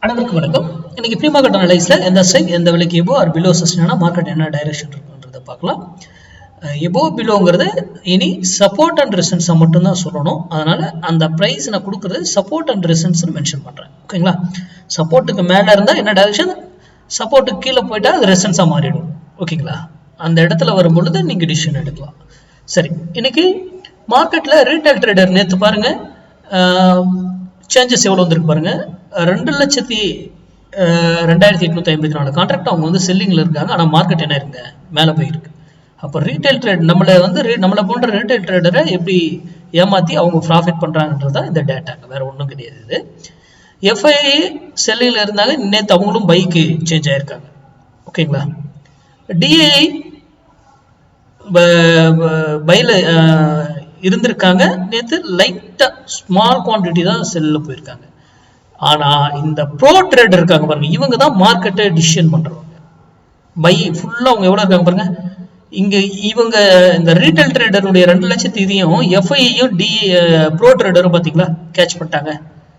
அனைவருக்கும் வணக்கம். இன்னைக்கு ப்ரீ மார்க்கெட் அனலைஸ்ல எந்த ஸ்ட்ரைக் எந்த விலைக்கு எபோ ஆர் பிலோ சஸ்டெயினா மார்க்கெட் என்ன டைரக்ஷன் இருக்குன்றத பார்க்கலாம். எபோ பிலோங்கிறது இனி சப்போர்ட் அண்ட் ரெசிஸ்டன்ஸை மட்டும் தான் சொல்லணும். அதனால அந்த பிரைஸ் நான் கொடுக்குறது சப்போர்ட் அண்ட் ரெசிஸ்டன்ஸ் மென்ஷன் பண்றேன். ஓகேங்களா? சப்போர்ட்டுக்கு மேல இருந்தா என்ன டைரக்ஷன், சப்போர்ட்டுக்கு கீழே போயிட்டா அது ரெசிஸ்டன்ஸா மாறிடும். ஓகேங்களா? அந்த இடத்துல வரும் பொழுது நீங்க டிசிஷன் எடுக்கலாம். சரி, இன்னைக்கு மார்க்கெட்ல ரீட்டைல் ட்ரேடர் நேற்று பாருங்க சேஞ்சஸ் எவ்வளோ வந்துருக்கு பாருங்க. 2,02,854 கான்ட்ராக்ட் அவங்க வந்து செல்லிங்ல இருக்காங்க. ஆனால் மார்க்கெட் என்ன இருக்குங்க, மேலே போயிருக்கு. அப்போ ரீட்டைல் ட்ரேட் நம்மளை போன்ற ரீட்டைல் ட்ரேடரை எப்படி ஏமாத்தி அவங்க ப்ராஃபிட் பண்றாங்கன்றதா இந்த டேட்டா, வேற ஒன்றும் கிடையாது. இது எஃப்ஐஐ செல்லிங்ல இருந்தாங்க, நேற்று அவங்களும் பைக்கு சேஞ்ச் ஆயிருக்காங்க. ஓகேங்களா? டிஐ பைல இருந்திருக்காங்க, நேற்று லைட்டா ஸ்மால் குவான்டிட்டி தான் செல்ல போயிருக்காங்க. ஆனா இந்த ப்ரோ ட்ரேடர் இருக்காங்க பாருங்க, இவங்க தான் மார்க்கெட்டை டிசிஷன் பண்றவங்க. பை ஃபுல்லா அவங்க எவ்வளவு இருக்காங்க பாருங்க. இங்க இவங்க இந்த ரீட்டைல் ட்ரேடருடைய 2,00,000 இதையும் எஃப்ஐயும் ப்ரோ ட்ரேடரும் பாத்தீங்களா கேட்ச் பண்ணிட்டாங்க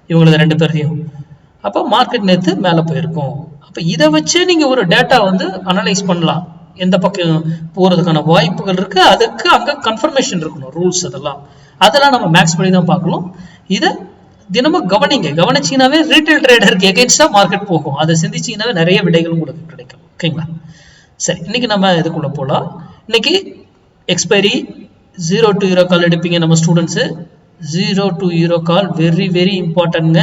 இவங்களது 2 பேரையும். அப்ப மார்க்கெட் நேற்று மேல போயிருக்கும். அப்ப இதை வச்சு நீங்க ஒரு டேட்டா வந்து அனலைஸ் பண்ணலாம். எந்த பக்கம் போறதுக்கான வாய்ப்புகள் இருக்கு, அதுக்கு அங்க கன்ஃபர்மேஷன் இருக்கணும், ரூல்ஸ் அதெல்லாம் நம்ம மேக்ஸ் பண்ணி தான் பார்க்கணும். இதை தினமும் கவனிச்சீங்கன்னாவே ரீட்டைல் ட்ரேடருக்கு எகென்ஸ்டா மார்க்கெட் போகும். அதை சிந்திச்சீங்கன்னாவே நிறைய விடைகளும் உங்களுக்கு கிடைக்கும். ஓகேங்களா? சரி, இன்னைக்கு நம்ம இதுக்குள்ள போலாம். இன்னைக்கு எக்ஸ்பைரி 0 to euro கால் எடுப்பீங்க நம்ம ஸ்டூடெண்ட்ஸ். 0 to euro கால் வெரி வெரி இம்பார்ட்டன்ட்ங்க.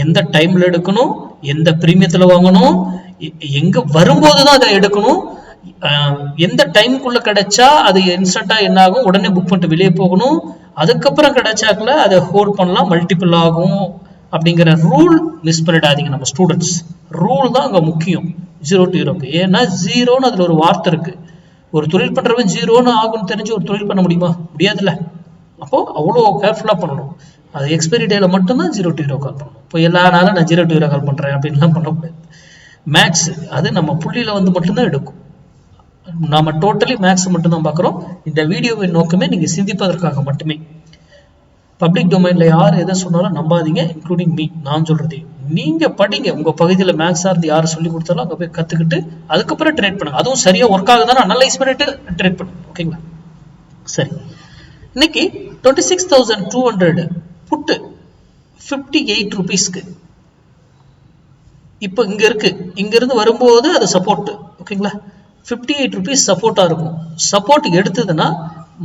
எந்த டைம்ல எடுக்கணும், எந்த பிரீமியத்துல வாங்கணும், எங்க வரும்போது தான் அதை எடுக்கணும், எந்த டைமுக்குள்ள கிடைச்சா அது இன்ஸ்டன்டா என்ன ஆகும், உடனே புக் பண்ணிட்டு வெளியே போகணும், அதுக்கப்புறம் கிடைச்சாக்குல அதை ஹோல்ட் பண்ணலாம், மல்டிபிள் ஆகும் அப்படிங்கிற ரூல் மிஸ் பண்ணிடாதீங்க நம்ம ஸ்டூடெண்ட்ஸ். ரூல் தான் அங்க முக்கியம் 0 to euro. ஏன்னா ஜீரோன்னு அதுல ஒரு வார்த்தை இருக்கு. ஒரு தொழில் பண்றவன் ஜீரோன்னு ஆகும்னு தெரிஞ்சு ஒரு தொழில் பண்ண முடியுமா? முடியாதுல்ல. அப்போ அவ்வளோ கேர்ஃபுல்லா பண்ணணும். அது எக்ஸ்பைரி டேல மட்டும்தான் 0 to euro கால் பண்ணணும். இப்போ எல்லா நாளும் நான் 0 to euro கால் பண்றேன் அப்படின்லாம் பண்ணக்கூடாது. மேக்ஸ் அது நம்ம புள்ளியில வந்து மட்டும்தான் எடுக்கும். நாம டோட்டலி மேக்ஸ் மட்டும் தான் பார்க்குறோம். இந்த வீடியோவின் நோக்கமே நீங்க சிந்திப்பதற்காக மட்டுமே. பப்ளிக் டொமைன்ல யார் எதை சொன்னாலும் நம்பாதீங்க, இன்க்ளூடிங் மீ. நான் சொல்றது நீங்க படிங்க. உங்க பகுதியில் மேக்ஸா இருந்து யார் சொல்லி கொடுத்தாலும் அங்கே போய் கத்துக்கிட்டு அதுக்கப்புறம் ட்ரேட் பண்ணுங்க. அதுவும் சரியா ஒர்க் ஆகுதான்னு அனலைஸ் பண்ணிட்டு ட்ரேட் பண்ணுங்க. ஓகேங்களா? சரி, இன்னைக்கு 26,200 புட்டு 58 ரூபீஸ்க்கு இப்போ இங்க இருக்கு. இங்க இருந்து வரும்போது அது சப்போர்ட். ஓகேங்களா? 58 ரூபீஸ் சப்போர்ட்டா இருக்கும். சப்போர்ட் எடுத்ததுன்னா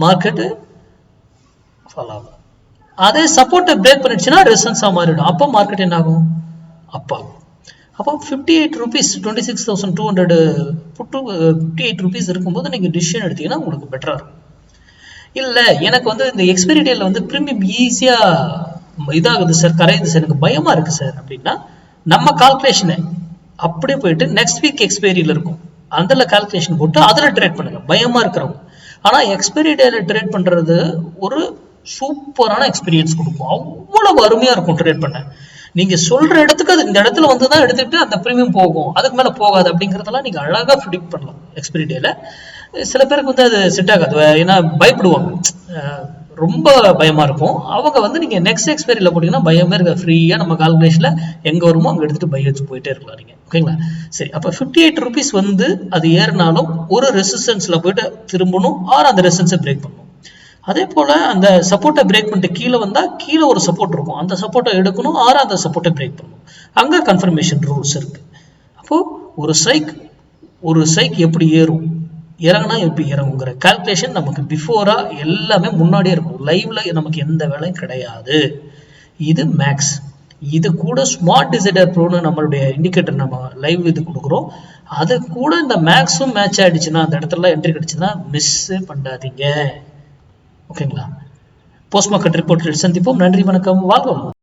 மார்க்கெட் ஃபாலோ ஆகும். அதே சப்போர்ட்டை பிரேக் பண்ணிடுச்சுன்னா ரெசிஸ்டன்ஸா மாறிடும். அப்போ மார்க்கெட் என்ன ஆகும்? அப்போ 58 ரூபீஸ் 26,200 புட்டு 58 ரூபீஸ் இருக்கும்போது நீங்க டிசிஷன் எடுத்தீங்கன்னா உங்களுக்கு பெட்டரா இருக்கும். இல்ல எனக்கு வந்து இந்த எக்ஸ்பைரி டேல வந்து பிரீமியம் ஈஸியா இதாகுது சார், கரையுது சார், எனக்கு பயமா இருக்கு சார் அப்படின்னா நம்ம கால்குலேஷனை அப்படியே போயிட்டு நெக்ஸ்ட் வீக் எக்ஸ்பைரியில இருக்கும் அதுல கால்குலேஷன் போட்டு அதுல ட்ரேட் பண்ணுங்க பயமா இருக்கிறவங்க. ஆனா எக்ஸ்பைரி டேல ட்ரேட் பண்றது ஒரு சூப்பரான எக்ஸ்பீரியன்ஸ் கொடுக்கும். அவ்வளவு அருமையா இருக்கும் ட்ரேட் பண்ண. நீங்க சொல்ற இடத்துக்கு அது இந்த இடத்துல வந்துதான் எடுத்துட்டு அந்த பிரீமியம் போகும், அதுக்கு மேல போகாது அப்படிங்கறதெல்லாம் நீங்க அழகா ப்ரிடிக்ட் பண்ணலாம் எக்ஸ்பைரி டேல. சில பேருக்கு வந்து அது செட் ஆகாது, ஏன்னா பயப்படுவாங்க, ரொம்ப பயமா இருக்கும். அவங்க வந்து நீங்க நெக்ஸ்ட் எக்ஸ்பைரியில போட்டீங்கன்னா பயமே இருக்க, ஃப்ரீயா நம்ம கால்குலேஷன்ல எங்க வருமோ அங்க எடுத்துட்டு பை வச்சு போயிட்டே இருக்கலாம் நீங்க. ஓகேங்களா? சரி, அப்ப 58 ரூபீஸ் வந்து அது ஏறினாலும் ஒரு ரெசிஸ்டன்ஸ்ல போயிட்டு திரும்பணும், ஆர் அந்த ரெசிஸ்டன்ஸை பிரேக் பண்ணணும். அதே போல அந்த சப்போர்ட்டை பிரேக் பண்ணிட்டு கீழே வந்தா கீழே ஒரு சப்போர்ட் இருக்கும், அந்த சப்போர்ட்டை எடுக்கணும், ஆர் அந்த சப்போர்ட்டை பிரேக் பண்ணணும். அங்க கன்ஃபர்மேஷன் ரூல்ஸ் இருக்கு. அப்போ ஒரு ஸ்ட்ரைக் எப்படி ஏறும், இறங்கினா எப்படி இறங்குங்கிற கால்குலேஷன் நமக்கு பிஃபோரா எல்லாமே முன்னாடியே இருக்கும். லைவ்ல நமக்கு எந்த வேலையும் கிடையாது. இது மேக்ஸ். இது கூட ஸ்மார்ட் டிசைடர் ப்ரோன்னு நம்மளுடைய இண்டிகேட்டர் நம்ம லைவ் இது கொடுக்குறோம். அது கூட இந்த மேக்ஸும் மேட்ச் ஆயிடுச்சுன்னா அந்த இடத்துல என்ட்ரி கிடைச்சுன்னா மிஸ் பண்ணாதீங்க. ஓகேங்களா? போஸ்ட் மார்க்கெட் ரிப்போர்ட்டில் சந்திப்போம். நன்றி, வணக்கம், வாழ்க.